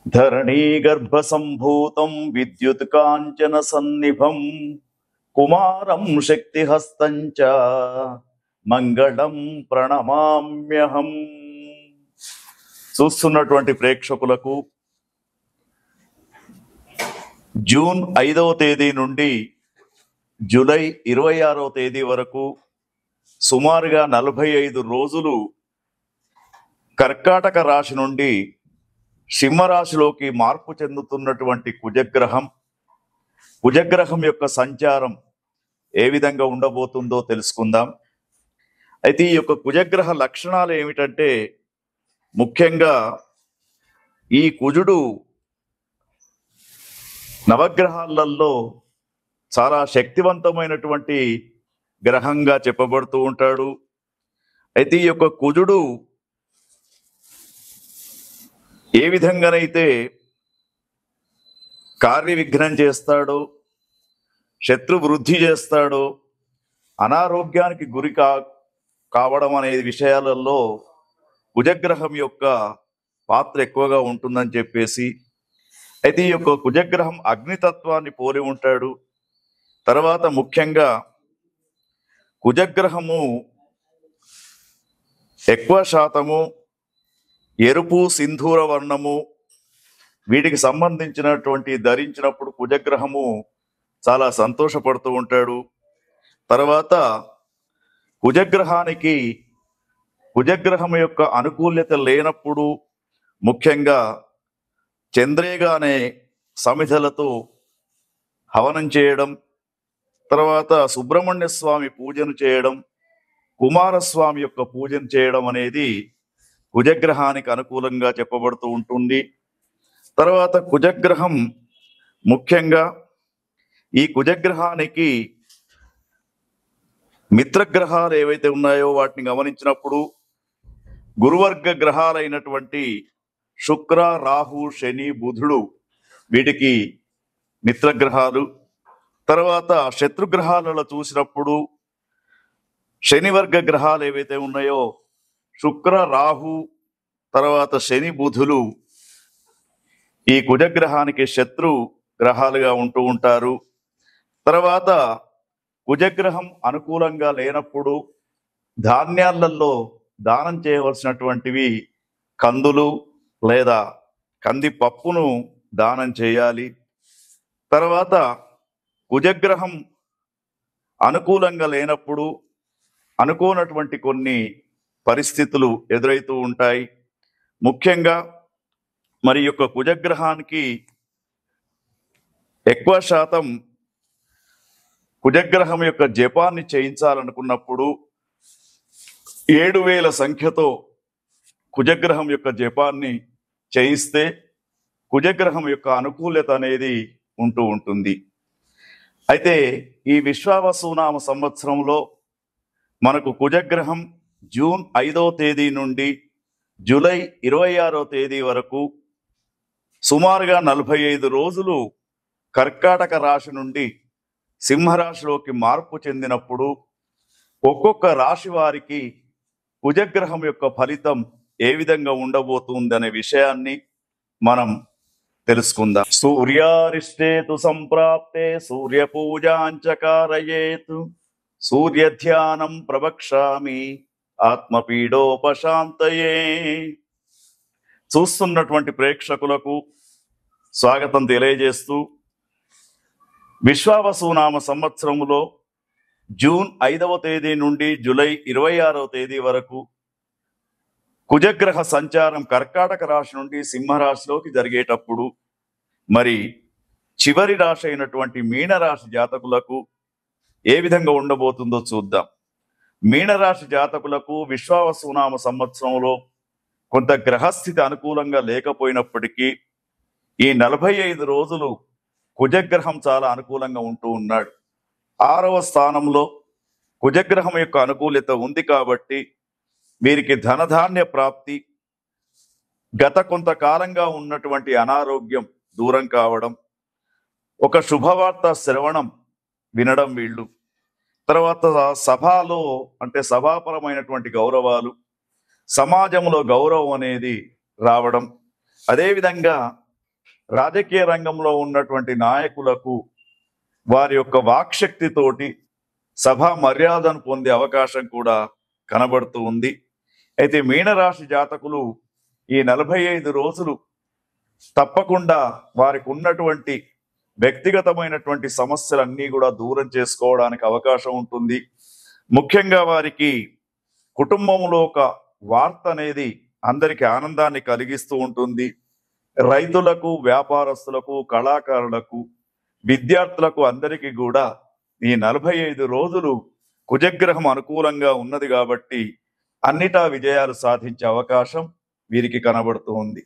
ధరణీగర్భ సంభూతం విద్యుత్ కాంచన సన్నిభం కుమారం శక్తిహస్తం చ మంగళం ప్రణమామ్యహం. చూస్తున్నటువంటి ప్రేక్షకులకు జూన్ 5వ తేదీ నుండి జూలై 26వ తేదీ వరకు సుమారుగా 45 రోజులు కర్కాటక రాశి నుండి సింహరాశిలోకి మార్పు చెందుతున్నటువంటి కుజగ్రహం యొక్క సంచారం ఏ విధంగా ఉండబోతుందో తెలుసుకుందాం. అయితే ఈ యొక్క కుజగ్రహ లక్షణాలు ఏమిటంటే, ముఖ్యంగా ఈ కుజుడు నవగ్రహాలలో చాలా శక్తివంతమైనటువంటి గ్రహంగా చెప్పబడుతూ ఉంటాడు. అయితే ఈ యొక్క కుజుడు ఏ విధంగానైతే కార్య విఘ్నం చేస్తాడో, శత్రు వృద్ధి చేస్తాడో, అనారోగ్యానికి గురి కావడం అనే విషయాలలో కుజగ్రహం యొక్క పాత్ర ఎక్కువగా ఉంటుందని చెప్పేసి, అయితే ఈ యొక్క కుజగ్రహం అగ్నితత్వాన్ని పోలి ఉంటాడు. తర్వాత ముఖ్యంగా కుజగ్రహము ఎక్కువ శాతము ఎరుపు, సింధూర వర్ణము వీటికి సంబంధించినటువంటి ధరించినప్పుడు కుజగ్రహము చాలా సంతోషపడుతూ ఉంటాడు. తర్వాత కుజగ్రహం యొక్క అనుకూల్యత లేనప్పుడు ముఖ్యంగా చంద్రేగ అనే సమిధలతో హవనం చేయడం, తర్వాత సుబ్రహ్మణ్య స్వామి పూజను చేయడం, కుమారస్వామి యొక్క పూజను చేయడం అనేది కుజగ్రహానికి అనుకూలంగా చెప్పబడుతూ ఉంటుంది. తర్వాత కుజగ్రహం ముఖ్యంగా ఈ కుజగ్రహానికి మిత్రగ్రహాలు ఏవైతే ఉన్నాయో వాటిని గమనించినప్పుడు గురువర్గ గ్రహాలైనటువంటి శుక్ర, రాహు, శని, బుధుడు వీటికి మిత్రగ్రహాలు. తర్వాత శత్రుగ్రహాలలో చూసినప్పుడు శనివర్గ గ్రహాలు ఏవైతే ఉన్నాయో శుక్ర, రాహు, తర్వాత శని, బుధులు ఈ కుజగ్రహానికి శత్రు గ్రహాలుగా ఉంటూ ఉంటారు. తర్వాత కుజగ్రహం అనుకూలంగా లేనప్పుడు ధాన్యాలలో దానం చేయవలసినటువంటివి కందులు లేదా కందిపప్పును దానం చేయాలి. తర్వాత కుజగ్రహం అనుకూలంగా లేనప్పుడు అనుకోనటువంటి కొన్ని పరిస్థితులు ఎదురవుతూ ఉంటాయి. ముఖ్యంగా మరి యొక్క కుజగ్రహానికి ఎక్కువ శాతం కుజగ్రహం యొక్క జపాన్ని చేయించాలనుకున్నప్పుడు 7000 సంఖ్యతో కుజగ్రహం యొక్క జపాన్ని చేయిస్తే కుజగ్రహం యొక్క అనుకూలత అనేది ఉంటూ ఉంటుంది. అయితే ఈ విశ్వావసునామ సంవత్సరంలో మనకు కుజగ్రహం జూన్ 5వ తేదీ నుండి జూలై 26వ తేదీ వరకు సుమారుగా 45 రోజులు కర్కాటక రాశి నుండి సింహరాశిలోకి మార్పు చెందినప్పుడు ఒక్కొక్క రాశి వారికి కుజగ్రహం యొక్క ఫలితం ఏ విధంగా ఉండబోతుందనే విషయాన్ని మనం తెలుసుకుందాం. సూర్యారిష్టేతు సంప్రాప్తే సూర్య పూజాంచకారయేతు సూర్య ధ్యానం ప్రవక్ష్యామి ఆత్మపీడోపశాంతయే. చూస్తున్నటువంటి ప్రేక్షకులకు స్వాగతం తెలియజేస్తూ, విశ్వావసునామ సంవత్సరములో జూన్ 5వ తేదీ నుండి జూలై 26వ తేదీ వరకు కుజగ్రహ సంచారం కర్కాటక రాశి నుండి సింహరాశిలోకి జరిగేటప్పుడు మరి చివరి రాశి అయినటువంటి మీనరాశి జాతకులకు ఏ విధంగా ఉండబోతుందో చూద్దాం. మీనరాశి జాతకులకు విశ్వావసునామ సంవత్సరంలో కొంత గ్రహస్థితి అనుకూలంగా లేకపోయినప్పటికీ ఈ 45 రోజులు కుజగ్రహం చాలా అనుకూలంగా ఉంటూ ఉన్నాడు. 6వ స్థానంలో కుజగ్రహం యొక్క అనుకూలత ఉంది కాబట్టి వీరికి ధనధాన్య ప్రాప్తి, గత కొంతకాలంగా ఉన్నటువంటి అనారోగ్యం దూరం కావడం, ఒక శుభవార్త శ్రవణం వినడం వీళ్ళు, తర్వాత సభలో అంటే సభాపరమైనటువంటి గౌరవాలు, సమాజంలో గౌరవం అనేది రావడం, అదేవిధంగా రాజకీయ రంగంలో ఉన్నటువంటి నాయకులకు వారి యొక్క వాక్శక్తితోటి సభా మర్యాదను పొందే అవకాశం కూడా కనబడుతూ ఉంది. అయితే మీనరాశి జాతకులు ఈ 45 రోజులు తప్పకుండా వారికి ఉన్నటువంటి వ్యక్తిగతమైనటువంటి సమస్యలన్నీ కూడా దూరం చేసుకోవడానికి అవకాశం ఉంటుంది. ముఖ్యంగా వారికి కుటుంబంలో ఒక వార్త అనేది అందరికీ ఆనందాన్ని కలిగిస్తూ ఉంటుంది. రైతులకు, వ్యాపారస్తులకు, కళాకారులకు, విద్యార్థులకు అందరికీ కూడా ఈ 45 రోజులు కుజగ్రహం అనుకూలంగా ఉన్నది కాబట్టి అన్నిటా విజయాలు సాధించే అవకాశం వీరికి కనబడుతూ ఉంది.